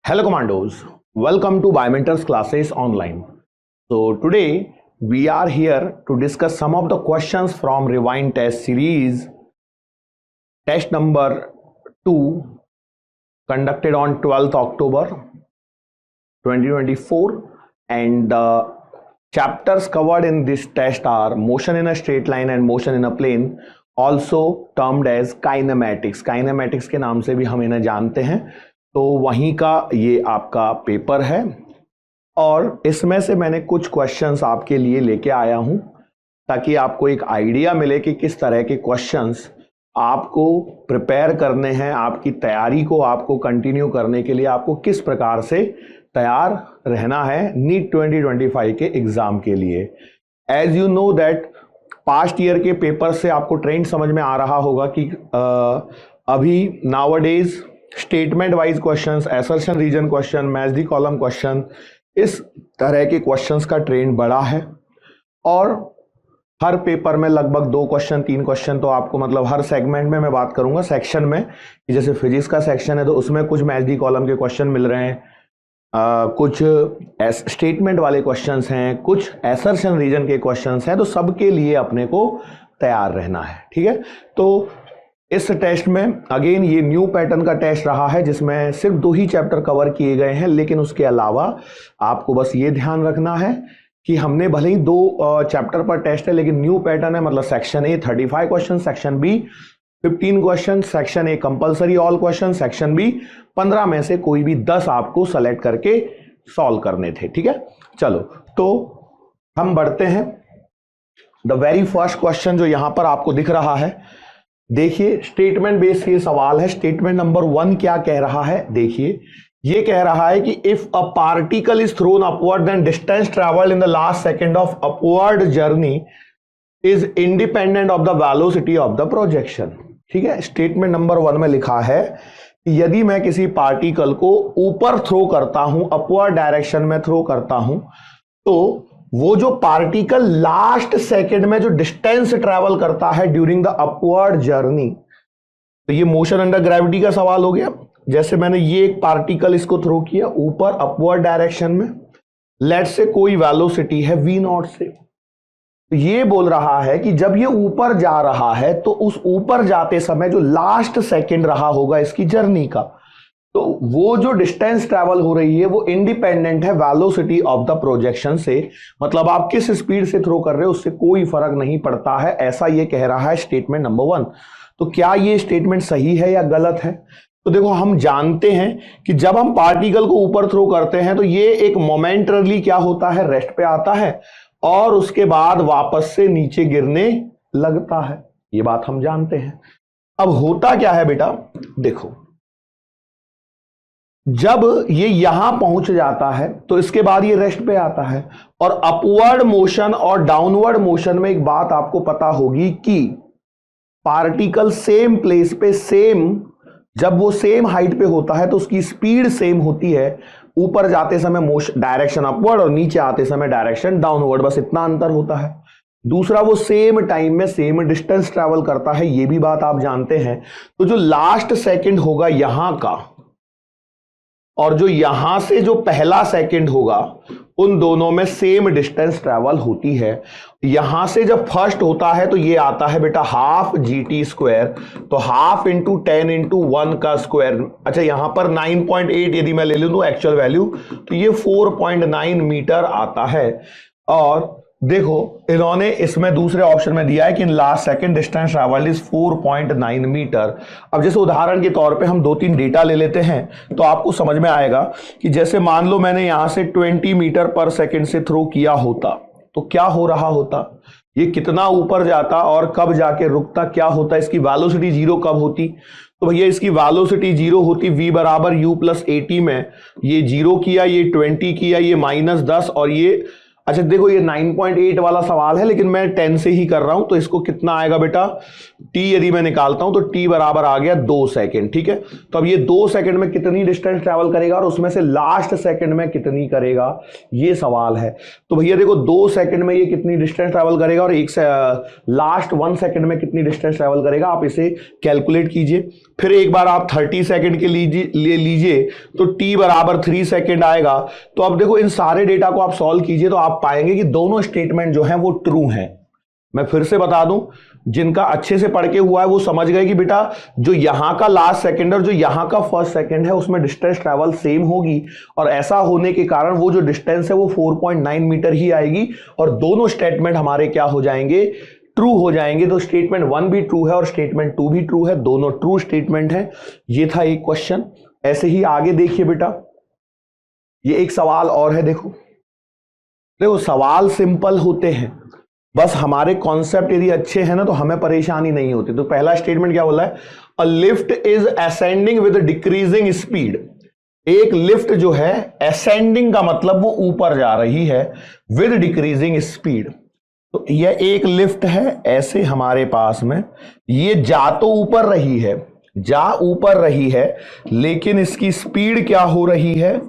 Hello Commandos, welcome to Biomentors classes online. So today we are here to discuss some of the questions from Rewind test series, test number 2 conducted on 12th October 2024, and the chapters covered in this test are motion in a straight line and motion in a plane, also termed as kinematics. Kinematics के नाम से भी हम इन्हें जानते हैं। तो वहीं का ये आपका पेपर है और इसमें से मैंने कुछ क्वेश्चंस आपके लिए लेके आया हूं ताकि आपको एक आइडिया मिले कि किस तरह के क्वेश्चंस आपको प्रिपेयर करने हैं, आपकी तैयारी को आपको कंटिन्यू करने के लिए आपको किस प्रकार से तैयार रहना है नीट 2025 के एग्जाम के लिए। As you know that past year के पेपर से आपको ट्रेंड समझ में आ रहा होगा कि अभी nowadays statement wise questions, assertion reason question, match the column question, इस तरह के क्वेश्चंस का ट्रेंड बढ़ा है और हर पेपर में लगभग 2 क्वेश्चन 3 क्वेश्चन तो आपको, मतलब हर सेगमेंट में मैं बात करूंगा सेक्शन में, जैसे फिजिक्स का सेक्शन है तो उसमें कुछ मैच द कॉलम के क्वेश्चन मिल रहे हैं, कुछ स्टेटमेंट वाले क्वेश्चंस हैं, कुछ असर्शन रीजन के क्वेश्चंस हैं, तो सबके लिए अपने को तैयार रहना है। ठीक है, तो इस टेस्ट में अगेन ये न्यू पैटर्न का टेस्ट रहा है जिसमें सिर्फ 2 ही चैप्टर कवर किए गए हैं, लेकिन उसके अलावा आपको बस ये ध्यान रखना है कि हमने भले ही 2 चैप्टर पर टेस्ट है लेकिन न्यू पैटर्न है, मतलब section A 35 question, section B 15 question, section A compulsory all question, section B 15 में से कोई भी 10 आपको सेलेक्ट करके सॉल्व करने थे। ठीक है, चलो तो हम बढ़ते हैं। द वेरी फर्स्ट क्वेश्चन जो यहां पर आपको दिख रहा है, देखिए स्टेटमेंट बेस्ड ये सवाल है। स्टेटमेंट नंबर 1 क्या कह रहा है, देखिए ये कह रहा है कि if a particle is thrown upward then distance travelled in the last second of upward journey is independent of the velocity of the projection. ठीक है, स्टेटमेंट नंबर 1 में लिखा है कि यदि मैं किसी पार्टिकल को ऊपर थ्रो करता हूं, अपवर्ड डायरेक्शन में थ्रो करता हूं, तो वो जो पार्टिकल लास्ट सेकंड में जो डिस्टेंस ट्रेवल करता है ड्यूरिंग द अपवर्ड जर्नी, तो ये मोशन अंडर ग्रेविटी का सवाल हो गया। जैसे मैंने ये एक पार्टिकल इसको थ्रो किया ऊपर अपवर्ड डायरेक्शन में, लेट से कोई वेलोसिटी है v0 से, तो ये बोल रहा है कि जब ये ऊपर जा रहा है तो उस ऊपर जाते समय जो लास्ट सेकंड रहा होगा इसकी जर्नी का, तो वो जो डिस्टेंस ट्रैवल हो रही है वो इंडिपेंडेंट है वेलोसिटी ऑफ द प्रोजेक्शन से, मतलब आप किस स्पीड से थ्रो कर रहे हो उससे कोई फर्क नहीं पड़ता है, ऐसा ये कह रहा है स्टेटमेंट नंबर 1। तो क्या ये स्टेटमेंट सही है या गलत है? तो देखो हम जानते हैं कि जब हम पार्टिकल को ऊपर थ्रो करते हैं तो ये एक मोमेंटरली क्या होता है, रेस्ट पे आता है और उसके बाद वापस से नीचे गिरने लगता है, ये बात हम जानते हैं। अब होता क्या है बेटा, देखो जब ये यहां पहुंच जाता है तो इसके बाद ये रेस्ट पे आता है, और अपवर्ड मोशन और डाउनवर्ड मोशन में एक बात आपको पता होगी कि पार्टिकल सेम प्लेस पे सेम, जब वो सेम हाइट पे होता है तो उसकी स्पीड सेम होती है, ऊपर जाते समय मोशन डायरेक्शन अपवर्ड और नीचे आते समय डायरेक्शन डाउनवर्ड, बस इतना अंतर होता है। दूसरा, वो सेम टाइम में सेम डिस्टेंस ट्रैवल करता है, ये भी बात आप जानते हैं। तो जो लास्ट सेकंड होगा यहां का और जो यहां से जो पहला सेकंड होगा, उन दोनों में सेम डिस्टेंस ट्रैवल होती है। यहां से जब फर्स्ट होता है तो ये आता है बेटा हाफ GT स्क्वायर, तो हाफ इंटू 10 इंटू 1 का स्क्वायर। अच्छा, यहां पर 9.8 यदि मैं ले लूं तो एक्चुअल वैल्यू, तो ये 4.9 मीटर आता है। और देखो इन्होंने इसमें दूसरे ऑप्शन में दिया है कि in last second distance travel is 4.9 metre. अब जैसे उदाहरण के तौर पे हम 2-3 डेटा ले लेते हैं तो आपको समझ में आएगा कि जैसे मान लो मैंने यहां से 20 मीटर पर सेकंड से थ्रो किया होता तो क्या हो रहा होता, ये कितना ऊपर जाता और कब जाके रुकता, क्या होता, इसकी वेलोसिटी 0 कब होती, तो भैया इसकी वेलोसिटी 0 होती v बराबर u प्लस 80 में, ये 0 किया, ये 20 किया, ये -10 और ये, अच्छा देखो ये 9.8 वाला सवाल है, लेकिन मैं 10 से ही कर रहा हूं, तो इसको कितना आएगा बेटा, t यदि मैं निकालता हूं तो t बराबर आ गया 2 सेकंड। ठीक है, तो अब ये 2 सेकंड में कितनी डिस्टेंस ट्रेवल करेगा और उसमें से लास्ट सेकंड में कितनी करेगा, ये सवाल है। तो भैया देखो 2 सेकंड में ये कितनी डिस्टेंस ट्रेवल करेगा और लास्ट 1 सेकंड में कितनी डिस्टेंस ट्रेवल करेगा, आप इसे कैलकुलेट कीजिए। फिर एक बार आप 30 सेकंड के ले लीजिए तो t बराबर 3 सेकंड आएगा। तो अब देखो इन सारे डेटा को आप सॉल्व कीजिए तो आप पाएंगे कि दोनों स्टेटमेंट जो हैं वो ट्रू हैं। मैं फिर से बता दूं, जिनका अच्छे से पढ़ के हुआ है वो समझ गए कि बेटा जो यहां का लास्ट सेकंड और जो यहां का फर्स्ट सेकंड है उसमें डिस्टेंस ट्रैवल सेम होगी, और ऐसा होने के कारण वो जो डिस्टेंस है वो 4.9 मीटर ही आएगी, और दोनों स्टेटमेंट हमारे क्या हो जाएंगे, ट्रू हो जाएंगे। तो स्टेटमेंट 1 भी ट्रू है और स्टेटमेंट 2 भी ट्रू है, दोनों ट्रू स्टेटमेंट है। ये था एक क्वेश्चन। ऐसे ही आगे देखिए बेटा, ये एक सवाल और है। देखो देखो सवाल सिंपल होते हैं, बस हमारे कॉन्सेप्ट यदि अच्छे हैं ना तो हमें परेशानी नहीं होती। तो पहला स्टेटमेंट क्या बोला है, a lift is ascending with decreasing speed. एक लिफ्ट जो है असेंडिंग का मतलब वो ऊपर जा रही है, विद डिक्रीजिंग स्पीड। तो यह एक लिफ्ट है ऐसे हमारे पास में, ये जा तो ऊपर रही है, जा ऊपर रही है, लेकिन इसकी स्पीड क्या हो रही है,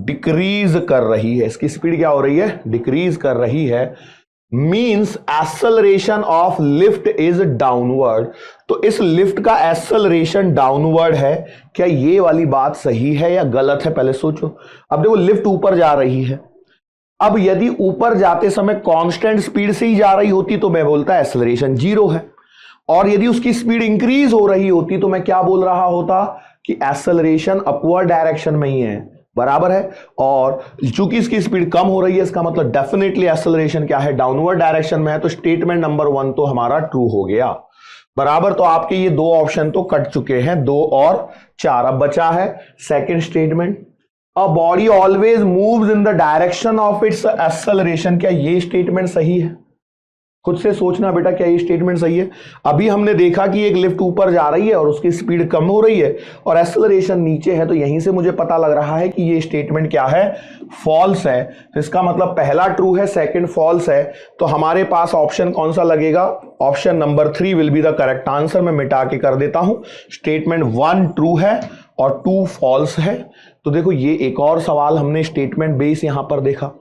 डिक्रीज कर रही है। इसकी स्पीड क्या हो रही है, डिक्रीज कर रही है। Means acceleration of lift is downward. तो इस लिफ्ट का एक्सेलरेशन डाउनवर्ड है। क्या ये वाली बात सही है या गलत है, पहले सोचो। अब देखो लिफ्ट ऊपर जा रही है, अब यदि ऊपर जाते समय कांस्टेंट स्पीड से ही जा रही होती तो मैं बोलता एक्सेलरेशन 0 है, और यदि उसकी स्पीड इंक्रीज हो रही होती तो मैं क्या बोल रहा होता कि एक्सेलरेशन अपवर्ड डायरेक्शन में ही है, बराबर है। और चूंकि इसकी स्पीड कम हो रही है, इसका मतलब डेफिनेटली एक्सेलरेशन क्या है, डाउनवर्ड डायरेक्शन में है। तो स्टेटमेंट नंबर 1 तो हमारा ट्रू हो गया, बराबर। तो आपके ये 2 ऑप्शन तो कट चुके हैं, 2 और 4। अब बचा है second statement, a body always moves in the direction of its acceleration. क्या ये स्टेटमेंट सही है, खुद से सोचना बेटा, क्या ये स्टेटमेंट सही है। अभी हमने देखा कि एक लिफ्ट ऊपर जा रही है और उसकी स्पीड कम हो रही है और एक्सेलरेशन नीचे है, तो यहीं से मुझे पता लग रहा है कि ये स्टेटमेंट क्या है, फॉल्स है। तो इसका मतलब पहला ट्रू है, सेकंड फॉल्स है। तो हमारे पास ऑप्शन कौन सा लगेगा, option number 3 will be the correct answer. मैं मिटा के कर देता हूं, स्टेटमेंट 1 ट्रू है और 2 फॉल्स है। तो देखो ये एक और सवाल हमने स्टेटमेंट बेस यहां पर देखा।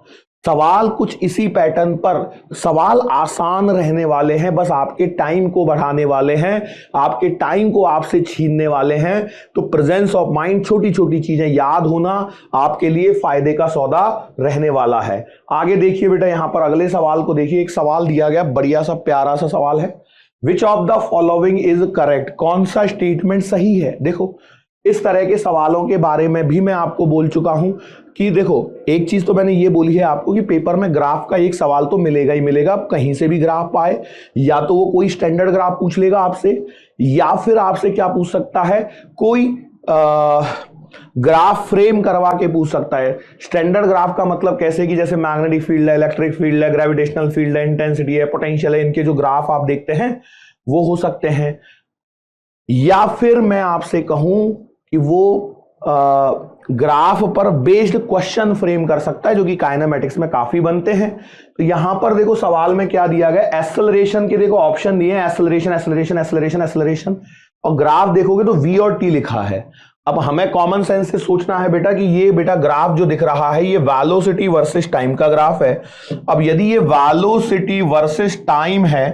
सवाल कुछ इसी पैटर्न पर, सवाल आसान रहने वाले हैं, बस आपके टाइम को बढ़ाने वाले हैं, आपके टाइम को आपसे छीनने वाले हैं। तो प्रेजेंस ऑफ माइंड, छोटी छोटी चीजें याद होना आपके लिए फायदे का सौदा रहने वाला है। आगे देखिए बेटा, यहां पर अगले सवाल को देखिए। एक सवाल दिया गया, बढ़िया सा प्यारा सा सवाल है, विच of the following is correct. कौन सा स्टेटमेंट सही है। देखो इस तरह के सवालों के बारे में भी मैं आपको बोल चुका हूं कि देखो एक चीज तो मैंने ये बोली है आपको कि पेपर में ग्राफ का एक सवाल तो मिलेगा ही मिलेगा। आप कहीं से भी ग्राफ पाए, या तो वो कोई स्टैंडर्ड ग्राफ पूछ लेगा आपसे, या फिर आपसे क्या पूछ सकता है, कोई ग्राफ फ्रेम करवा के पूछ सकता है। स्टैंडर्ड ग्राफ का मतलब कैसे कि जैसे मैग्नेटिक फील्ड है, इलेक्ट्रिक फील्ड है, ग्रेविटेशनल फील्ड है, इंटेंसिटी है, पोटेंशियल है, इनके जो ग्राफ आप देखते हैं वो हो सकते हैं। या फिर मैं आपसे कहूं कि वो ग्राफ पर बेस्ड क्वेश्चन फ्रेम कर सकता है, जो कि काइनेमेटिक्स में काफी बनते हैं। तो यहां पर देखो सवाल में क्या दिया गया, एक्सेलरेशन के देखो ऑप्शन दिए हैं, एक्सेलरेशन एक्सेलरेशन एक्सेलरेशन एक्सेलरेशन, और ग्राफ देखोगे तो v और t लिखा है। अब हमें कॉमन सेंस से सोचना है बेटा कि ये बेटा ग्राफ जो दिख रहा है ये वेलोसिटी वर्सेस टाइम का ग्राफ है। अब यदि ये वेलोसिटी वर्सेस टाइम है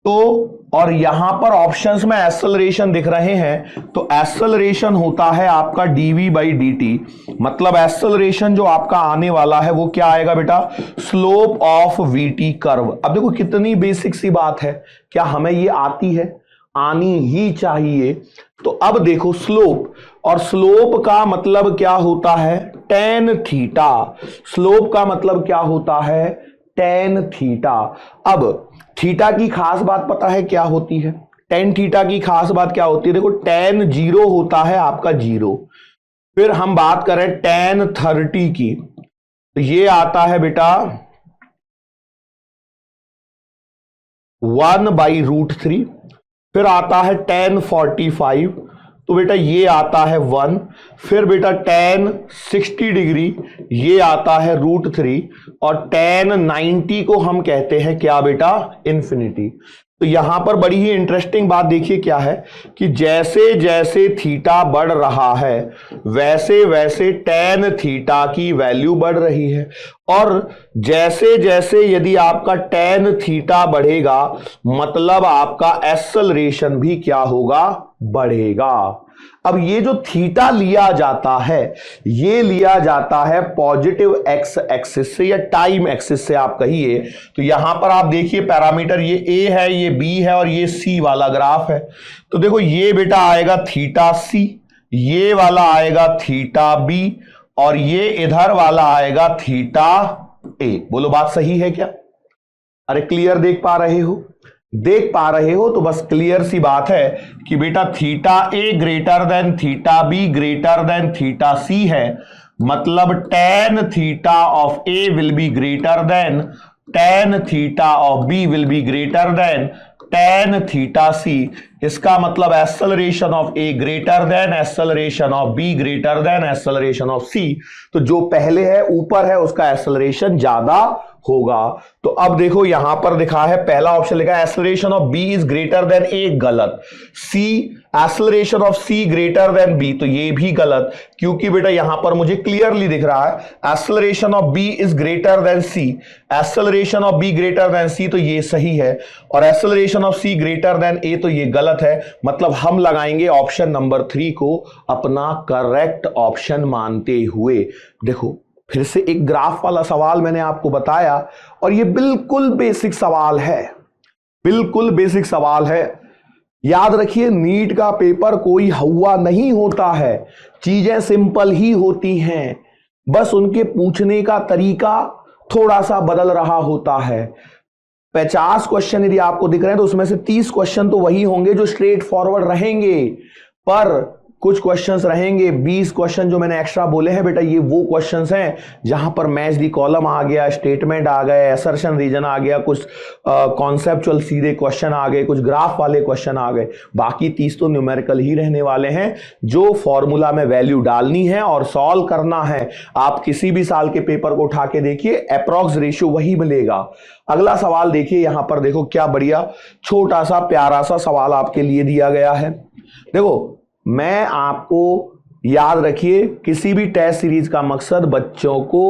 तो, और यहां पर ऑप्शंस में एक्सेलरेशन दिख रहे हैं, तो एक्सेलरेशन होता है आपका dv बाई dt। मतलब एक्सेलरेशन जो आपका आने वाला है वो क्या आएगा बेटा, स्लोप ऑफ vt कर्व। अब देखो कितनी बेसिक सी बात है, क्या हमें ये आती है, आनी ही चाहिए। तो अब देखो स्लोप, और स्लोप का मतलब क्या होता है, टेन थीटा। स्लोप का मतलब क्या होता है, टेन थीटा। अब थीटा की खास बात पता है क्या होती है, टेन थीटा की खास बात क्या होती है, देखो टेन 0 होता है आपका 0। फिर हम बात करें टेन 30 की, तो ये आता है बेटा 1/√3। फिर आता है टेन 45, तो बेटा ये आता है 1, फिर बेटा tan 60 डिग्री ये आता है √3 और tan 90 को हम कहते हैं क्या बेटा, इन्फिनिटी। तो यहां पर बड़ी ही इंटरेस्टिंग बात देखिए क्या है कि जैसे जैसे थीटा बढ़ रहा है वैसे वैसे tan थीटा की वैल्यू बढ़ रही है, और जैसे जैसे यदि आपका tan थीटा बढ़ेगा मतलब आपका एक्सेलरेशन भी क्या होगा, बढ़ेगा। अब ये जो थीटा लिया जाता है ये लिया जाता है पॉजिटिव एक्स एक्सिस से या टाइम एक्सिस से आप कहिए। तो यहां पर आप देखिए पैरामीटर ये ए है, ये बी है और ये सी वाला ग्राफ है। तो देखो ये बेटा आएगा थीटा सी, ये वाला आएगा थीटा बी और ये इधर वाला आएगा थीटा ए। बोलो बात सही है क्या? अरे क्लियर देख पा रहे हो? देख पा रहे हो तो बस क्लियर सी बात है कि बेटा theta A greater than theta B greater than theta C है, मतलब tan theta of A will be greater than tan theta of B will be greater than tan theta C. इसका मतलब acceleration of A greater than acceleration of B greater than acceleration of C. तो जो पहले है ऊपर है उसका acceleration ज्यादा होगा। तो अब देखो यहां पर लिखा है पहला ऑप्शन लिखा है acceleration of B is greater than A, गलत। C acceleration of C greater than B, तो ये भी गलत, क्योंकि बेटा यहां पर मुझे क्लियरली दिख रहा है acceleration of B is greater than C, acceleration of B greater than C, तो ये सही है, और acceleration of C greater than A तो ये गलत है। मतलब हम लगाएंगे ऑप्शन नंबर 3 को अपना करेक्ट ऑप्शन मानते हुए। देखो फिर से एक ग्राफ वाला सवाल मैंने आपको बताया और ये बिल्कुल बेसिक सवाल है, बिल्कुल बेसिक सवाल है। याद रखिए नीट का पेपर कोई हवा नहीं होता है, चीजें सिंपल ही होती हैं, बस उनके पूछने का तरीका थोड़ा सा बदल रहा होता है। 50 क्वेश्चन यदि आपको दिख रहे हैं तो उसमें से 30 क्वेश्चन तो वही होंगे जो स्ट्रेट फॉरवर्ड रहेंगे, पर कुछ क्वेश्चंस रहेंगे 20 क्वेश्चन जो मैंने एक्स्ट्रा बोले हैं बेटा, ये वो क्वेश्चंस हैं जहां पर मैच दी कॉलम आ गया, स्टेटमेंट आ गए, असर्शन रीजन आ गया, कुछ कॉन्सेप्चुअल सीधे क्वेश्चन आ गए, कुछ ग्राफ वाले क्वेश्चन आ गए। बाकी 30 तो न्यूमेरिकल ही रहने वाले हैं, जो फॉर्मूला में वैल्यू डालनी है और सॉल्व करना है। आप किसी भी साल के पेपर को उठा के देखिए, अप्रॉक्स रेशियो वही मिलेगा। अगला सवाल देखिए, यहां पर देखो क्या बढ़िया छोटा सा प्यारा सा सवाल आपके लिए दिया गया है। देखो मैं आपको याद रखिए किसी भी टेस्ट सीरीज का मकसद बच्चों को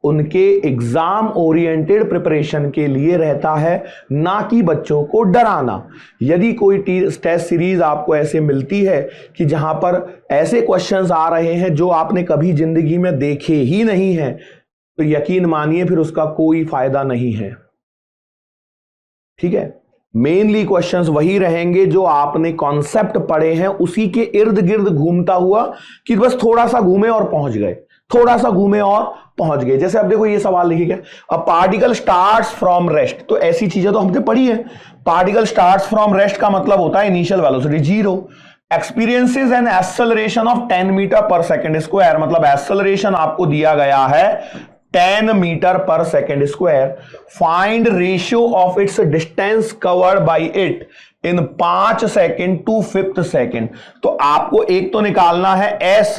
उनके एग्जाम ओरिएंटेड प्रिपरेशन के लिए रहता है, ना कि बच्चों को डराना। यदि कोई टेस्ट सीरीज आपको ऐसे मिलती है कि जहां पर ऐसे क्वेश्चंस आ रहे हैं जो आपने कभी जिंदगी में देखे ही नहीं हैं, तो यकीन मानिए फिर उसका कोई फायदा नहीं है। ठीक है, मेनली क्वेश्चंस वही रहेंगे जो आपने कॉन्सेप्ट पढ़े हैं उसी के इर्द गिर्द घूमता हुआ, कि बस थोड़ा सा घूमे और पहुंच गए, थोड़ा सा घूमे और पहुंच गए। जैसे अब देखो ये सवाल लिखिए क्या, a particle starts from rest, तो ऐसी चीजें तो हमने पढ़ी है। पार्टिकल स्टार्ट्स फ्रॉम रेस्ट का मतलब होता है initial velocity 0, experiences an acceleration of 10 metre per second square, मतलब एक्सेलरेशन आपको दिया गया है 10 metre per second square. Find ratio of its distance covered by it in 5 second to 5th second. तो आपको एक तो निकालना है एस,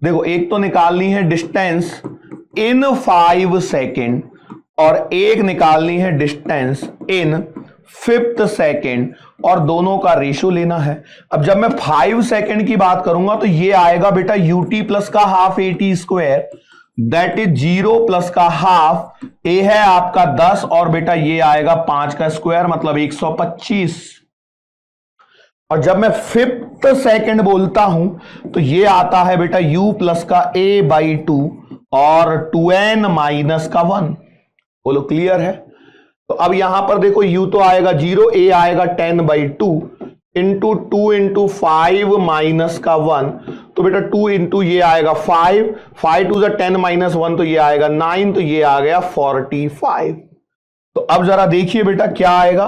देखो एक तो निकालनी है डिस्टेंस इन 5 सेकेंड और एक निकालनी है डिस्टेंस इन 5th सेकेंड, और दोनों का रेशियो लेना है। अब जब मैं 5 सेकेंड की बात करूंगा तो ये आएगा बेटा ut प्लस का half AT square, that is 0 plus का हाफ, ए है आपका 10 और बेटा ये आएगा 5 का स्क्वायर मतलब 125। और जब मैं 5th सेकेंड बोलता हूं तो ये आता है बेटा u प्लस का a/2 और 2n माइनस का 1। बोलो क्लियर है? तो अब यहां पर देखो u तो आएगा 0, a आएगा 10/2 इंटू 2 इंटू 5 माइनस का 1, तो बेटा 2 इंटू ये आएगा 5, 5 टू 10 माइनस 1 तो ये आएगा 9, तो ये आ गया 45। तो अब जरा देखिए बेटा क्या आएगा,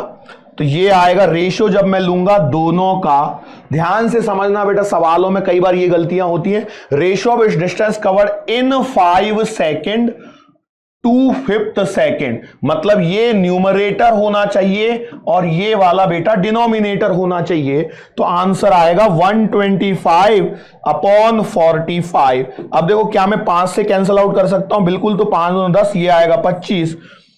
तो ये आएगा रेशियो जब मैं लूंगा दोनों का, ध्यान से समझना बेटा सवालों में कई बार ये गलतियां होती हैं। Ratio of distance covered in 5 second 2/5 second, मतलब ये न्यूमरेटर होना चाहिए और ये वाला बेटा डिनोमिनेटर होना चाहिए। तो आंसर आएगा 125/45। अब देखो क्या मैं 5 से कैंसिल आउट कर सकता हूं? बिल्कुल। तो 5 दूनी 10, ये आएगा 25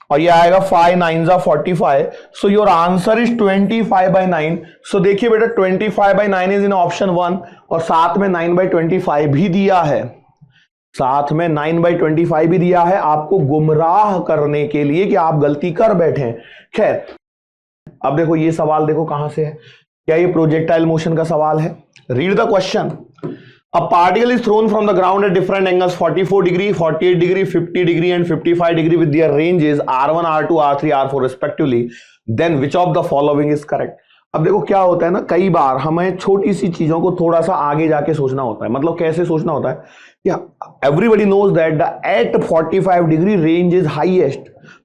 और ये आएगा 5 9 45। So your answer is 25/9। सो देखिए बेटा 25/9 इज इन ऑप्शन 1 और साथ में 9/25 भी दिया है, साथ में 9/25 भी दिया है आपको गुमराह करने के लिए कि आप गलती कर बैठे। खैर, अब देखो ये सवाल देखो कहां से है। क्या ये प्रोजेक्टाइल मोशन का सवाल है? Read the question. A particle is thrown from the ground at different angles 44 degree, 48 degree, 50 degree and 55 degree with their ranges R1, R2, R3, R4 respectively, then which of the following is correct. अब देखो क्या होता है ना, कई बार हमें छोटी सी चीजों को थोड़ा सा आगे जाके सोचना होता है। मतलब कैसे सोचना होता है? Everybody knows that the at 45 degree range is highest,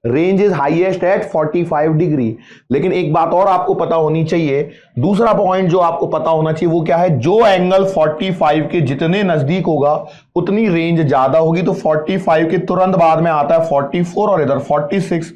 range is highest at 45 degree. लेकिन एक बात और आपको पता होनी चाहिए, दूसरा पॉइंट जो आपको पता होना चाहिए वो क्या है? जो एंगल 45 के जितने नजदीक होगा उतनी रेंज ज्यादा होगी। तो 45 के तुरंत बाद में आता है 44 और इधर 46,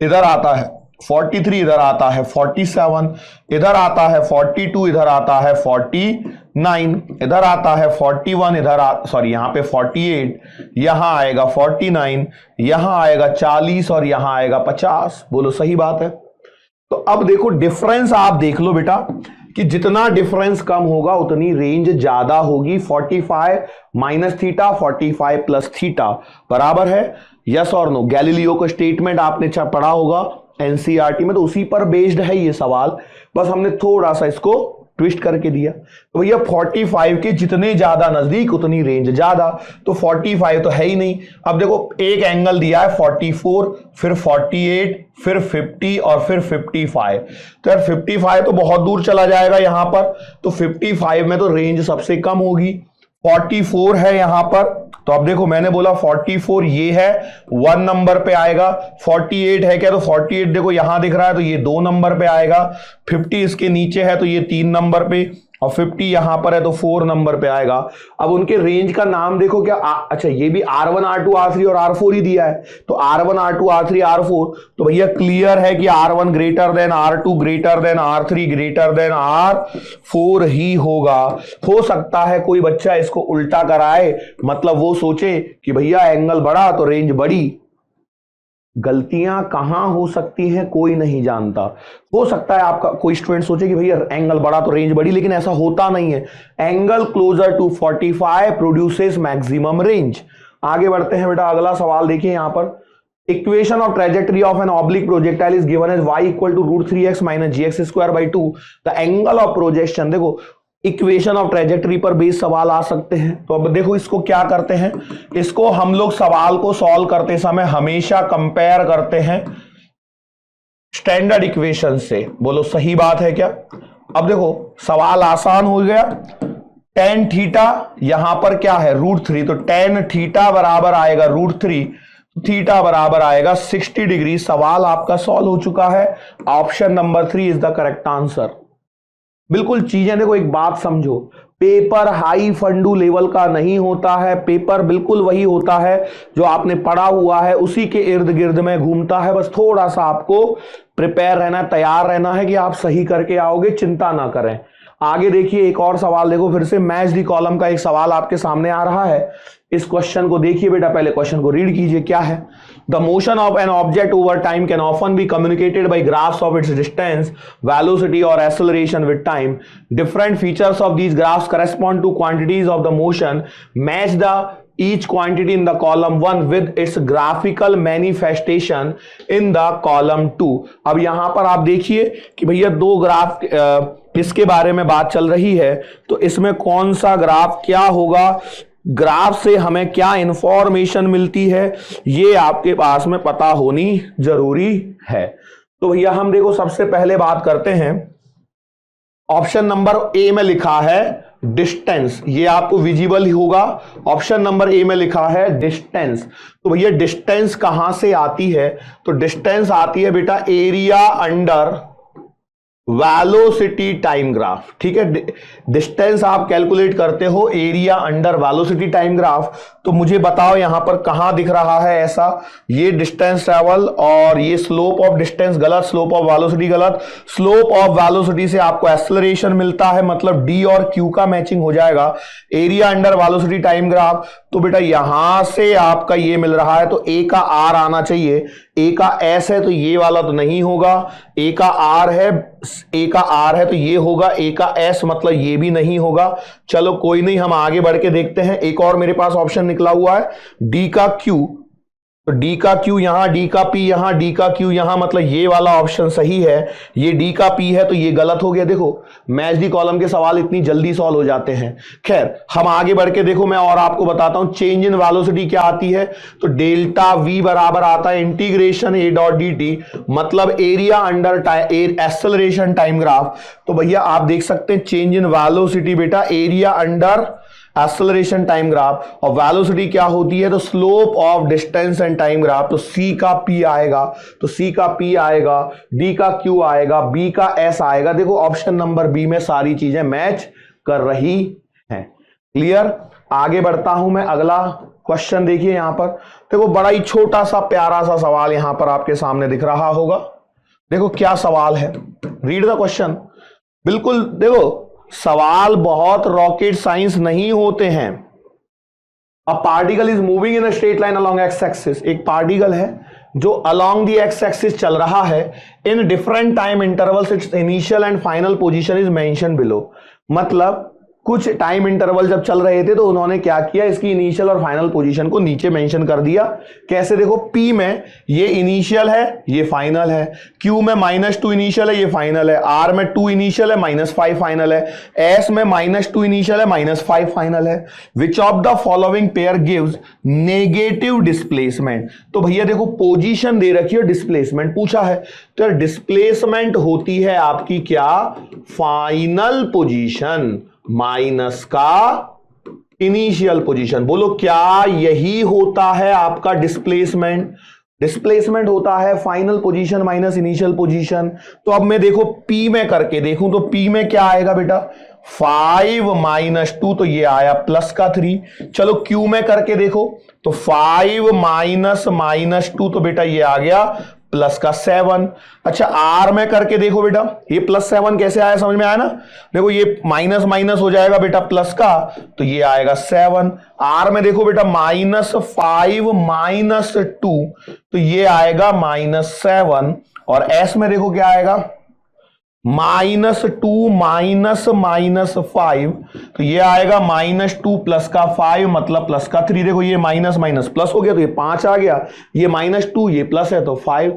इधर आता है 43, इधर आता है 47, इधर आता है 42, इधर आता है 49, इधर आता है 41, सॉरी यहां पे 48, यहां आएगा 49, यहां आएगा 40 और यहां आएगा 50। बोलो सही बात है? तो अब देखो डिफरेंस आप देख लो बेटा कि जितना डिफरेंस कम होगा उतनी रेंज ज्यादा होगी। 45 माइनस थीटा 45 प्लस थीटा बराबर है, यस और नो? गैलीलियो का स्टेटमेंट आपने पढ़ा होगा एनसीईआरटी में, तो उसी पर बेस्ड है ये सवाल, बस हमने थोड़ा सा इसको ट्विस्ट करके दिया। तो भैया 45 के जितने ज्यादा नजदीक उतनी रेंज ज्यादा, तो 45 तो है ही नहीं। अब देखो एक एंगल दिया है 44, फिर 48, फिर 50 और फिर 55। तो यार 55 तो बहुत दूर चला जाएगा यहां पर, तो 55 में तो रेंज सबसे कम होगी। 44 है यहां पर, तो अब देखो मैंने बोला 44 ये है 1 नंबर पे आएगा। 48 है क्या? तो 48 देखो यहां दिख रहा है तो ये 2 नंबर पे आएगा। 50 इसके नीचे है तो ये 3 नंबर पे, और 50 यहां पर है तो 4 नंबर पे आएगा। अब उनके रेंज का नाम देखो क्या, अच्छा ये भी R1, R2, R3 और R4 ही दिया है, तो R1, R2, R3, R4, तो भैया क्लियर है कि R1 greater than R2 greater than R3 greater than R4 ही होगा। हो सकता है कोई बच्चा इसको उल्टा कराए, मतलब वो सोचे कि भैया एंगल बढ़ा तो रेंज बढ़ी। गलतियां कहां हो सकती हैं कोई नहीं जानता। हो सकता है आपका कोई स्टूडेंट सोचे कि भैया एंगल बढ़ा तो रेंज बढ़ी, लेकिन ऐसा होता नहीं है। Angle closer to 45 produces maximum range. आगे बढ़ते हैं बेटा, अगला सवाल देखिए यहां पर। Equation of trajectory of an oblique projectile is given as y equal to √3x minus gx²/2। The angle of projection, देखो इक्वेशन ऑफ ट्रेजेक्टरी पर बेस सवाल आ सकते हैं। तो अब देखो इसको क्या करते हैं, इसको हम लोग सवाल को सॉल्व करते समय हमेशा कंपेयर करते हैं स्टैंडर्ड इक्वेशन से। बोलो सही बात है क्या? अब देखो सवाल आसान हो गया। tan थीटा यहां पर क्या है? √3, तो tan थीटा बराबर आएगा √3, थीटा बराबर आएगा 60 डिग्री। सवाल आपका सॉल्व हो चुका है। Option number 3 is the correct answer. बिल्कुल चीजें देखो, एक बात समझो, पेपर हाई फंडू लेवल का नहीं होता है। पेपर बिल्कुल वही होता है जो आपने पढ़ा हुआ है, उसी के इर्द गिर्द में घूमता है। बस थोड़ा सा आपको प्रिपेयर रहना, तैयार रहना है कि आप सही करके आओगे, चिंता ना करें। आगे देखिए एक और सवाल देखो, फिर से मैच दी कॉलम का एक सवाल आपके सामने आ रहा है। इस क्वेश्चन को देखिए बेटा, पहले क्वेश्चन को रीड कीजिए क्या है। The motion of an object over time can often be communicated by graphs of its distance, velocity और acceleration with time. Different features of these graphs correspond to quantities of the motion. Match the each quantity in the column 1 with its graphical manifestation in the column 2। अब यहां पर आप देखिए कि भैया दो graph इसके बारे में बात चल रही है, तो इसमें कौन सा ग्राफ क्या होगा, ग्राफ से हमें क्या इंफॉर्मेशन मिलती है, ये आपके पास में पता होनी जरूरी है। तो भैया हम देखो सबसे पहले बात करते हैं, ऑप्शन नंबर ए में लिखा है डिस्टेंस, ये आपको विजिबल ही होगा। ऑप्शन नंबर ए में लिखा है डिस्टेंस। तो भैया डिस्टेंस कहां से आती है? तो डिस्टेंस आती है बेटा area under velocity time graph, ठीक है। डिस्टेंस आप कैलकुलेट करते हो area under velocity time graph. तो मुझे बताओ यहां पर कहां दिख रहा है ऐसा, ये डिस्टेंस ट्रेवल और ये स्लोप ऑफ डिस्टेंस गलत, स्लोप ऑफ वेलोसिटी गलत। स्लोप ऑफ वेलोसिटी से आपको एक्सेलरेशन मिलता है, मतलब डी और क्यू का मैचिंग हो जाएगा। Area under velocity time graph, तो बेटा यहां से आपका ये मिल रहा है, तो ए का आर आना चाहिए। ए का एस है तो ये वाला तो नहीं होगा, ए का आर है, ए का आर है तो ये होगा, ए का एस मतलब ये भी नहीं होगा। चलो कोई नहीं, हम आगे बढ़ के देखते हैं। एक और मेरे पास ऑप्शन निकला हुआ है, डी का क्यू, तो डी का क्यू यहां, डी का पी यहां, डी का क्यू यहां, मतलब ये वाला ऑप्शन सही है। ये डी का पी है तो ये गलत हो गया। देखो मैच दी कॉलम के सवाल इतनी जल्दी सॉल्व हो जाते हैं। खैर हम आगे बढ़ के देखो, मैं और आपको बताता हूं चेंज इन वेलोसिटी क्या आती है। तो डेल्टा वी बराबर आता है integration A dot D T, मतलब area under acceleration time graph. तो भैया आप देख सकते हैं चेंज इन वेलोसिटी बेटा area under acceleration time graph, और वेलोसिटी क्या होती है तो slope of distance and time graph. तो सी का पी आएगा, तो सी का पी आएगा, डी का क्यू आएगा, बी का एस आएगा। देखो ऑप्शन नंबर बी में सारी चीजें मैच कर रही हैं। क्लियर, आगे बढ़ता हूं मैं। अगला क्वेश्चन देखिए यहां पर, देखो बड़ा ही छोटा सा प्यारा सा सवाल यहां पर आपके सामने दिख रहा होगा। देखो क्या सवाल है, रीड द क्वेश्चन। बिल्कुल देखो सवाल बहुत रॉकेट साइंस नहीं होते हैं। अ particle is moving in a straight line along x axis, एक पार्टिकल है जो अलोंग द एक्स एक्सिस चल रहा है। In different time intervals it's initial and final position is mention below, मतलब कुछ टाइम इंटरवल जब चल रहे थे तो उन्होंने क्या किया, इसकी इनिशियल और फाइनल पोजीशन को नीचे मेंशन कर दिया। कैसे, देखो P में ये इनिशियल है, ये फाइनल है, Q में -2 इनिशियल है, ये फाइनल है, R में 2 इनिशियल है, -5 फाइनल है, S में -2 इनिशियल है, -5 फाइनल है। विच of the following pair gives negative displacement. तो भैया देखो पोजीशन दे रखी है, डिस्प्लेसमेंट पूछा है, तो डिस्प्लेसमेंट होती है आपकी क्या, फाइनल पोजीशन माइनस का इनिशियल पोजीशन। बोलो क्या यही होता है आपका डिस्प्लेसमेंट? डिस्प्लेसमेंट होता है final position minus initial position. तो अब मैं देखो P में करके देखूं तो P में क्या आएगा बेटा, 5 - 2, तो ये आया प्लस का 3। चलो Q में करके देखो तो 5 - -2, तो बेटा ये आ गया प्लस का 7। अच्छा R में करके देखो बेटा, ये +7 कैसे आया, समझ में आया ना। देखो ये माइनस माइनस हो जाएगा बेटा प्लस का, तो ये आएगा 7। R में देखो बेटा -5 - 2, तो ये आएगा -7। और S में देखो क्या आएगा, -2 -5, तो ये आएगा -2 प्लस का 5 मतलब प्लस का 3। देखो ये माइनस माइनस प्लस हो गया तो ये 5 आ गया, ये -2 ये प्लस है तो 5।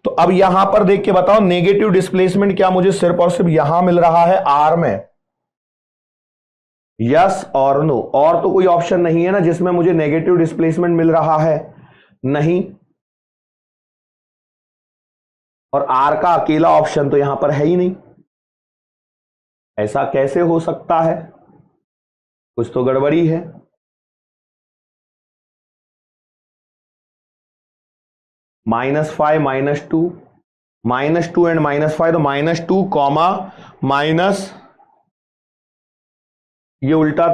तो अब यहां पर देख के बताओ नेगेटिव डिस्प्लेसमेंट क्या मुझे सिर्फ और सिर्फ यहां मिल रहा है R में, यस और नो, और तो कोई ऑप्शन नहीं है ना जिसमें मुझे नेगेटिव डिस्प्लेसमेंट मिल रहा है, नहीं। और R का अकेला ऑप्शन तो यहां पर है ही नहीं। ऐसा कैसे हो सकता है, कुछ तो गड़बड़ी है। -5 -2, -2 एंड -5, तो -2 कॉमा माइनस, ये उल्टा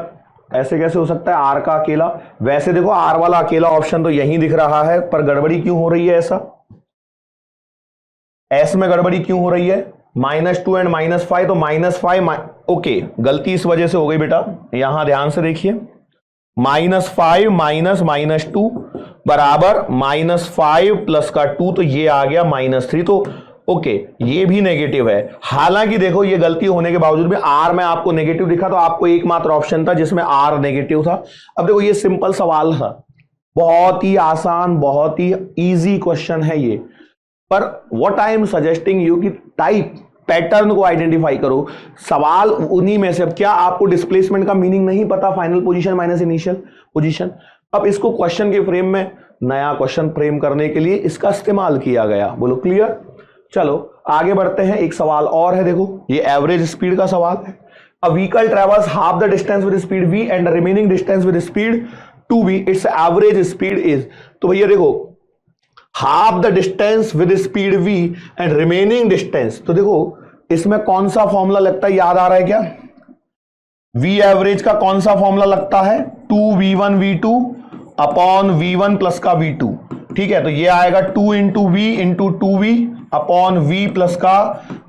ऐसे कैसे हो सकता है, R का अकेला। वैसे देखो R वाला अकेला ऑप्शन तो यहीं दिख रहा है, पर गड़बड़ी क्यों हो रही है ऐसा, S में गड़बड़ी क्यों हो रही है, -2 एंड -5, तो -5 ओके, गलती इस वजह से हो गई बेटा, यहां ध्यान से देखिए। -5 माइनस -2 बराबर -5 प्लस का 2, तो ये आ गया -3। तो ओके ये भी नेगेटिव है। हालांकि देखो ये गलती होने के बावजूद भी R में आपको नेगेटिव दिखा, तो आपको एकमात्र ऑप्शन था जिसमें R नेगेटिव था। अब देखो ये सिंपल सवाल था, बहुत ही आसान, बहुत ही इजी क्वेश्चन है ये, पर what I am suggesting you कि टाइप पैटर्न को आइडेंटिफाई करो। सवाल उन्हीं में से, अब क्या आपको डिस्प्लेसमेंट का मीनिंग नहीं पता, final position minus initial position. अब इसको क्वेश्चन के फ्रेम में, नया क्वेश्चन फ्रेम करने के लिए इसका इस्तेमाल किया गया। बोलो क्लियर। चलो आगे बढ़ते हैं, एक सवाल और है, देखो ये एवरेज स्पीड का सवाल है। A vehicle travels half the distance with speed v and the remaining distance with speed 2v, it's average speed is. तो भैया देखो half the distance with speed v and remaining distance, तो देखो इसमें कौन सा फॉर्मूला लगता है, याद आ रहा है क्या? वी एवरेज का कौन सा फॉर्मूला लगता है? 2v1v2 अपॉन v1 प्लस का v2। ठीक है, तो ये आएगा 2 into v into 2v upon v plus का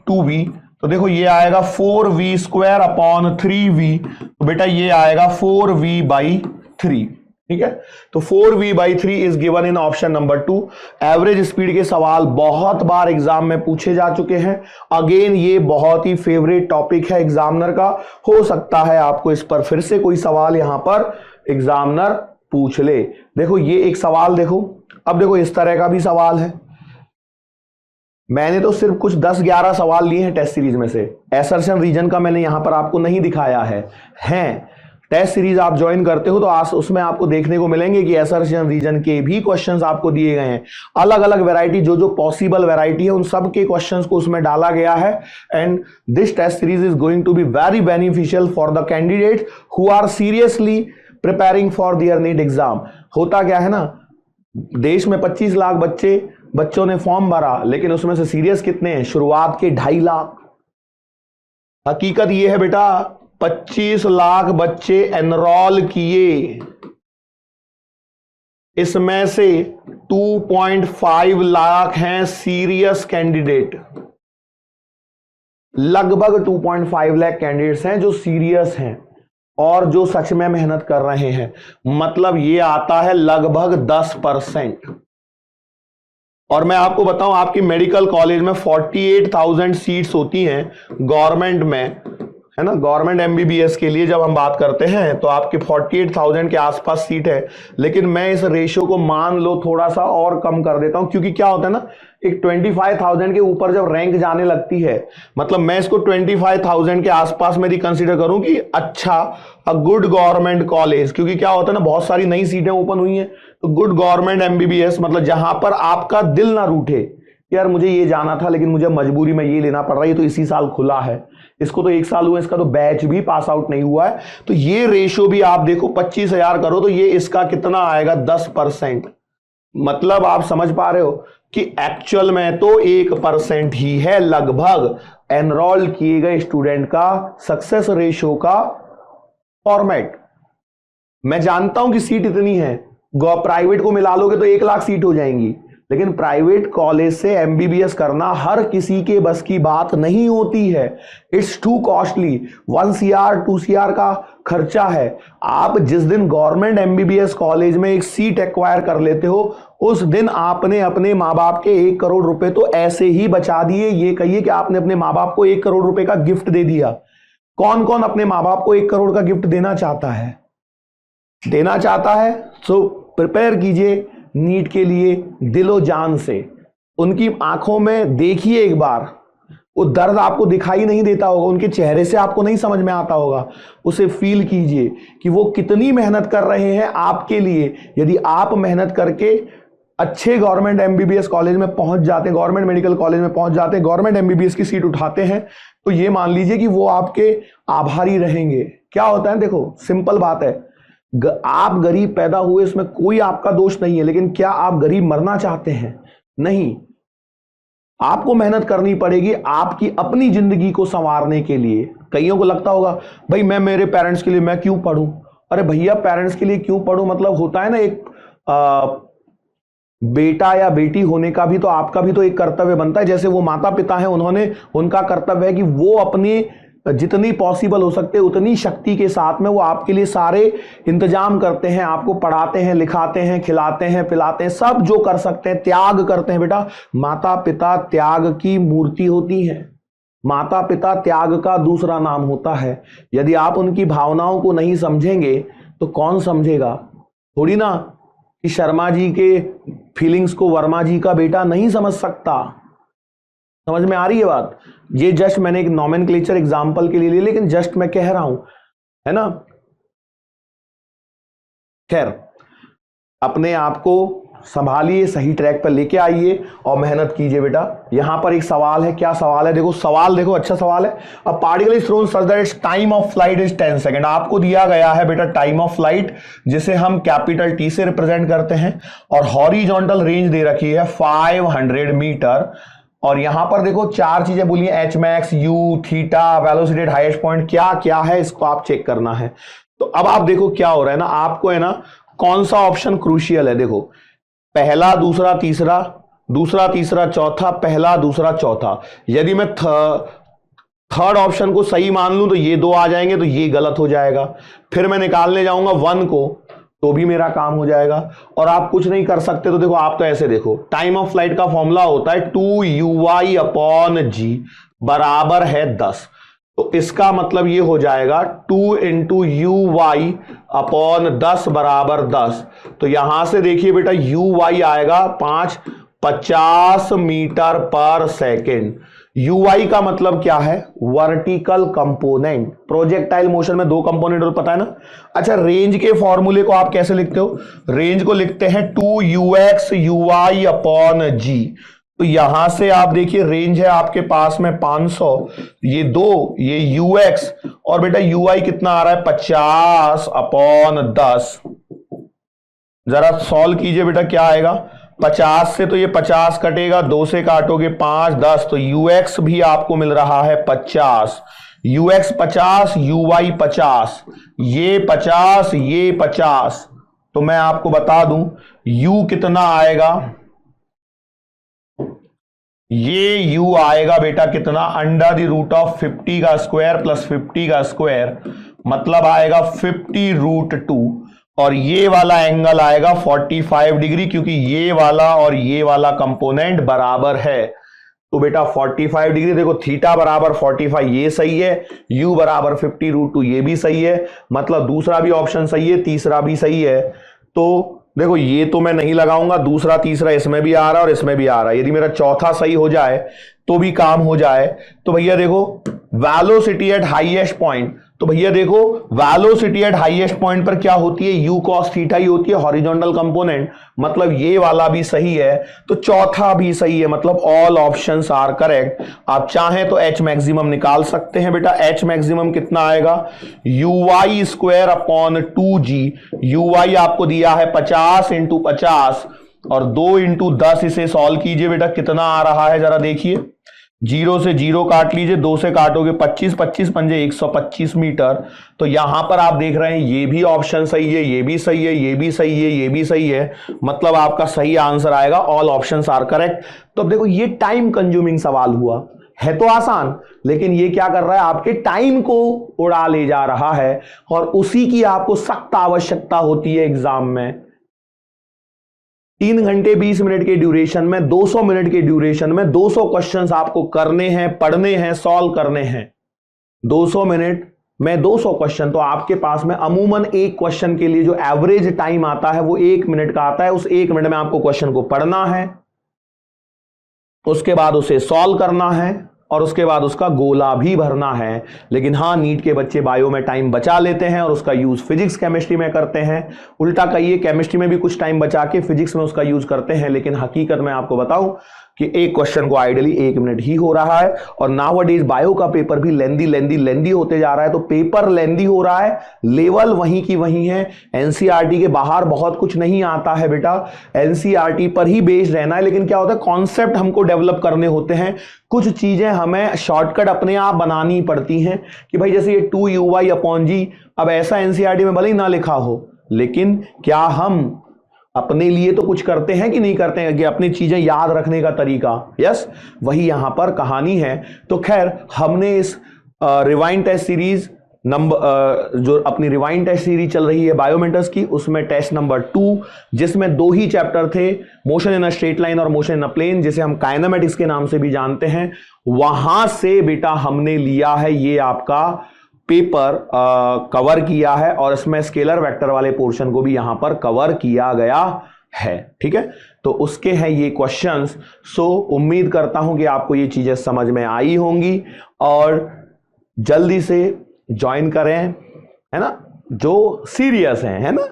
2v। तो देखो ये आएगा 4v स्क्वायर अपॉन 3v, तो बेटा ये आएगा 4v/3। ठीक है, तो 4v/3 is given in option number 2। Average speed के सवाल बहुत बार एग्जाम में पूछे जा चुके हैं। अगेन ये बहुत ही फेवरेट टॉपिक है एग्जामिनर का, हो सकता है आपको इस पर फिर से कोई सवाल यहां पर एग्जामिनर पूछ ले। देखो ये एक सवाल देखो, अब देखो इस तरह का भी सवाल है। मैंने तो सिर्फ कुछ 10-11 सवाल लिए हैं टेस्ट सीरीज में से, असर्शन रीजन का मैंने यहां पर आपको नहीं दिखाया है। टेस्ट सीरीज आप ज्वाइन करते हो तो उसमें आपको देखने को मिलेंगे कि असर्शन रीजन के भी क्वेश्चंस आपको दिए गए हैं। अलग अलग वैरायटी, जो पॉसिबल वैरायटी है उन सब के क्वेश्चंस को उसमें डाला गया है। And this test series is going to be very beneficial for the candidate who are seriously preparing for their NEET exam. होता क्या है ना, देश में 25 लाख बच्चों ने फॉर्म भरा, लेकिन उसमें से सीरियस कितने हैं? शुरुआत के 2.5 लाख। हकीकत यह है बेटा, 25 लाख बच्चे एनरोल किए, इसमें से 2.5 लाख हैं सीरियस कैंडिडेट। लगभग 2.5 लाख कैंडिडेट्स हैं जो सीरियस हैं और जो सच में मेहनत कर रहे हैं। मतलब ये आता है लगभग 10%। और मैं आपको बताऊं, आपकी मेडिकल कॉलेज में 48,000 सीट्स होती हैं गवर्नमेंट में, है ना। गवर्नमेंट एमबीबीएस के लिए जब हम बात करते हैं तो आपके 48,000 के आसपास सीट है। लेकिन मैं इस रेशियो को मान लो थोड़ा सा और कम कर देता हूं, क्योंकि क्या होता है ना, एक 25,000 के ऊपर जब रैंक जाने लगती है, मतलब मैं इसको 25,000 के आसपास मेरी कंसीडर करूं कि अच्छा अ गुड गवर्नमेंट कॉलेज, क्योंकि क्या होता है ना, बहुत सारी नई सीटें ओपन हुई हैं, तो गुड गवर्नमेंट एमबीबीएस मतलब जहां पर आपका दिल ना रूठे, यार मुझे ये जाना था लेकिन मुझे मजबूरी में ये लेना पड़ रहा है, तो इसी साल खुला है, इसको तो 1 साल हुआ, इसका तो बैच भी पास आउट नहीं हुआ है। तो ये रेशियो भी आप देखो, 25,000 करो तो ये इसका कितना आएगा? 10%। मतलब आप समझ पा रहे हो कि एक्चुअल में तो 1% ही है लगभग एनरोल किए गए स्टूडेंट का सक्सेस रेशियो का फॉर्मेट। मैं जानता हूं कि सीट इतनी है, प्राइवेट को मिला लोगे तो 1 लाख सीट हो जाएंगी, लेकिन प्राइवेट कॉलेज से एमबीबीएस करना हर किसी के बस की बात नहीं होती है। It's to costly. 1 CR 2 CR का खर्चा है। आप जिस दिन गवर्नमेंट एमबीबीएस कॉलेज में एक सीट एक्वायर कर लेते हो, उस दिन आपने अपने माँ बाप के 1 करोड़ रुपए तो ऐसे ही बचा दिए। ये कहिए कि आपने अपने माँ बाप को 1 करोड़ रुपए का गिफ्ट दे दिया। कौन कौन अपने माँ बाप को 1 करोड़ का गिफ्ट देना चाहता है? सो प्रिपेयर कीजिए नीट के लिए दिलो जान से। उनकी आंखों में देखिए एक बार, वो दर्द आपको दिखाई नहीं देता होगा, उनके चेहरे से आपको नहीं समझ में आता होगा, उसे फील कीजिए कि वो कितनी मेहनत कर रहे हैं आपके लिए। यदि आप मेहनत करके अच्छे गवर्नमेंट एमबीबीएस कॉलेज में पहुंच जाते हैं, गवर्नमेंट मेडिकल कॉलेज में पहुंच जाते हैं, गवर्नमेंट एमबीबीएस की सीट उठाते हैं, तो ये मान लीजिए कि वो आपके आभारी रहेंगे। क्या होता है, देखो सिंपल बात है, आप गरीब पैदा हुए, इसमें कोई आपका दोष नहीं है, लेकिन क्या आप गरीब मरना चाहते हैं? नहीं। आपको मेहनत करनी पड़ेगी आपकी अपनी जिंदगी को संवारने के लिए। कईयों को लगता होगा भाई मैं मेरे पेरेंट्स के लिए मैं क्यों पढ़ूं। अरे भैया, पेरेंट्स के लिए क्यों पढ़ूं मतलब होता है ना, एक बेटा या बेटी होने का भी तो आपका भी तो एक कर्तव्य बनता है। जैसे वो माता पिता हैं, उनका कर्तव्य है कि वो अपनी जितनी पॉसिबल हो सकते उतनी शक्ति के साथ में वो आपके लिए सारे इंतजाम करते हैं, आपको पढ़ाते हैं, लिखाते हैं, खिलाते हैं, पिलाते हैं, सब जो कर सकते हैं, त्याग करते हैं। बेटा, माता पिता त्याग की मूर्ति होती है। माता पिता त्याग का दूसरा नाम होता है। यदि आप उनकी भावनाओं को नहीं समझेंगे तो कौन समझेगा? थोड़ी ना कि शर्मा जी के फीलिंग्स को वर्मा जी का बेटा नहीं समझ सकता। समझ में आ रही है बात? ये जस्ट मैंने एक नॉमेनक्लेचर एग्जांपल के लिए लिया, लेकिन जस्ट मैं कह रहा हूं, है ना। खैर, अपने आप को संभालिए, सही ट्रैक पर लेके आइए और मेहनत कीजिए बेटा। यहां पर एक सवाल है, क्या सवाल है? देखो सवाल देखो, अच्छा सवाल है। अ particle is throne such that it's time of flight is 10 second. आपको दिया गया है बेटा टाइम ऑफ फ्लाइट, जिसे हम कैपिटल टी से रिप्रेजेंट करते हैं, और हॉरिजॉन्टल रेंज दे रखी है 500 मीटर, और यहां पर देखो चार चीजें बोली, H max, you, theta, velocity at highest point, क्या क्या है इसको आप चेक करना है। तो अब आप देखो क्या हो रहा है ना, आपको है ना कौन सा ऑप्शन क्रूशियल है। देखो पहला, दूसरा, तीसरा, दूसरा, तीसरा, चौथा, पहला, दूसरा, चौथा। यदि मैं थर्ड ऑप्शन को सही मान लूं तो ये दो आ जाएंगे, तो ये गलत हो जाएगा। फिर मैं निकालने जाऊंगा वन को तो भी मेरा काम हो जाएगा। और आप कुछ नहीं कर सकते तो देखो, आप तो ऐसे देखो, टाइम ऑफ फ्लाइट का फॉर्मूला होता है 2uy अपॉन g बराबर है 10। तो इसका मतलब ये हो जाएगा 2 इंटू uy अपॉन 10 बराबर 10। तो यहां से देखिए बेटा uy आएगा 50 मीटर पर सेकेंड। ui का मतलब क्या है, वर्टिकल कंपोनेंट। प्रोजेक्टाइल मोशन में दो कंपोनेंट और पता है ना। अच्छा, रेंज के फॉर्मूले को आप कैसे लिखते हो, रेंज को लिखते हैं 2ux uy अपॉन g। तो यहां से आप देखिए रेंज है आपके पास में 500, ये दो, ये ux, और बेटा ui कितना आ रहा है 50 अपॉन 10। जरा सॉल्व कीजिए बेटा, क्या आएगा 50 से, तो ये 50 कटेगा, 2 से काटोगे 5, 10, तो ux भी आपको मिल रहा है 50, ux 50, uy 50, ये 50, ये 50। तो मैं आपको बता दूं u कितना आएगा, ये u आएगा बेटा कितना, अंडर द रूट ऑफ 50 का स्क्वायर प्लस 50 का स्क्वायर, मतलब आएगा 50√2। और ये वाला एंगल आएगा 45 डिग्री, क्योंकि ये वाला और ये वाला कंपोनेंट बराबर है। तो बेटा 45 डिग्री, देखो थीटा बराबर 45 ये सही है, u बराबर 50√2 ये भी सही है, मतलब दूसरा भी ऑप्शन सही है, तीसरा भी सही है। तो देखो ये तो मैं नहीं लगाऊंगा, दूसरा तीसरा इसमें भी आ रहा है और इसमें भी आ रहा है। यदि मेरा चौथा सही हो जाए तो भी काम हो जाए। तो भैया देखो वेलोसिटी एट हाईएस्ट पॉइंट, तो भैया देखो वेलोसिटी एट हाईएस्ट पॉइंट पर क्या होती है, u cos थीटा ही होती है, हॉरिजॉन्टल कंपोनेंट, मतलब ये वाला भी सही है, तो चौथा भी सही है, मतलब ऑल ऑप्शंस आर करेक्ट। आप चाहें तो h मैक्सिमम निकाल सकते हैं बेटा। h मैक्सिमम कितना आएगा, uy square upon 2g, uy आपको दिया है 50 इंटू 50 और 2 इंटू 10, इसे सॉल्व कीजिए बेटा, कितना आ रहा है जरा देखिए, 0 से 0 काट लीजिए, 2 से काटोगे 25, 25 पंजे 125 मीटर। तो यहां पर आप देख रहे हैं ये भी ऑप्शन सही है, ये भी सही है, ये भी सही है, ये भी सही है, मतलब आपका सही आंसर आएगा ऑल ऑप्शंस आर करेक्ट। तो अब देखो ये टाइम कंज्यूमिंग सवाल हुआ है, तो आसान, लेकिन ये क्या कर रहा है, आपके टाइम को उड़ा ले जा रहा है, और उसी की आपको सख्त आवश्यकता होती है एग्जाम में। 3 घंटे 20 मिनट के ड्यूरेशन में, 200 मिनट के ड्यूरेशन में 200 क्वेश्चंस आपको करने हैं, पढ़ने हैं, सॉल्व करने हैं। 200 मिनट में 200 क्वेश्चन, तो आपके पास में अमूमन एक क्वेश्चन के लिए जो एवरेज टाइम आता है वो 1 मिनट का आता है। उस 1 मिनट में आपको क्वेश्चन को पढ़ना है, उसके बाद उसे सॉल्व करना है, और उसके बाद उसका गोला भी भरना है। लेकिन हाँ, नीट के बच्चे बायो में टाइम बचा लेते हैं और उसका यूज फिजिक्स केमिस्ट्री में करते हैं। उल्टा कहिए, केमिस्ट्री में भी कुछ टाइम बचा के फिजिक्स में उसका यूज करते हैं। लेकिन हकीकत में आपको बताऊं कि एक क्वेश्चन को आइडियली 1 मिनट ही हो रहा है, और नाउअडेज बायो का पेपर भी लेंदी होते जा रहा है। तो पेपर लेंदी हो रहा है, लेवल वहीं की वहीं है। एनसीईआरटी के बाहर बहुत कुछ नहीं आता है बेटा, एनसीईआरटी पर ही बेस्ड रहना है। लेकिन क्या होता है, कॉन्सेप्ट हमको डेवलप करने होते हैं, कुछ चीजें हमें शॉर्टकट अपने आप बनानी पड़ती हैं। कि भाई जैसे ये 2uy अपॉन g, अब ऐसा एनसीईआरटी में भले ही ना लिखा हो, लेकिन क्या हम अपने लिए तो कुछ करते हैं कि नहीं करते हैं, कि अपनी चीजें याद रखने का तरीका। यस, वही यहां पर कहानी है। तो खैर, हमने इस रिवाइंड टेस्ट सीरीज जो अपनी रिवाइंड टेस्ट सीरीज चल रही है बायोमेंटर्स की, उसमें टेस्ट नंबर 2, जिसमें 2 ही चैप्टर थे, motion in a straight line और मोशन इन अ प्लेन, जिसे हम काइनेमेटिक्स के नाम से भी जानते हैं, वहां से बेटा हमने लिया है ये आपका पेपर कवर किया है, और इसमें स्केलर वेक्टर वाले पोर्शन को भी यहां पर कवर किया गया है। ठीक है, तो उसके हैं ये क्वेश्चंस। सो उम्मीद करता हूं कि आपको ये चीजें समझ में आई होंगी, और जल्दी से ज्वाइन करें, है ना, जो सीरियस हैं, है ना।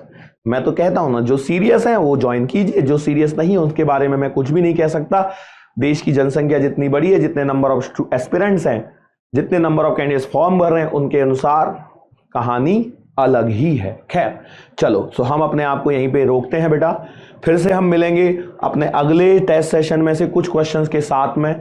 मैं तो कहता हूं ना, जो सीरियस हैं वो ज्वाइन कीजिए, जो सीरियस नहीं है उसके बारे में मैं कुछ भी नहीं कह सकता। देश की जनसंख्या जितनी बड़ी है, जितने नंबर ऑफ एस्पिरेंट्स हैं, जितने नंबर ऑफ कैंडिडेट्स फॉर्म भर रहे हैं, उनके अनुसार कहानी अलग ही है। खैर चलो, सो हम अपने आप को यहीं पे रोकते हैं बेटा। फिर से हम मिलेंगे अपने अगले टेस्ट सेशन में से कुछ क्वेश्चंस के साथ में।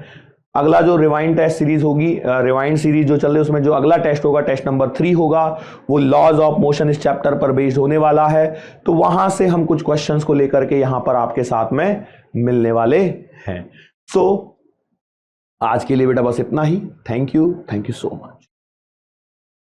अगला जो रिवाइंड टेस्ट सीरीज होगी, रिवाइंड सीरीज जो चल रही है उसमें जो अगला टेस्ट होगा, टेस्ट नंबर 3 होगा, वो लॉज ऑफ मोशन इस चैप्टर पर बेस्ड होने वाला है। तो वहां से हम कुछ क्वेश्चंस को लेकर के यहां पर आपके साथ में मिलने वाले हैं। सो आज के लिए बेटा बस इतना ही। Thank you so much.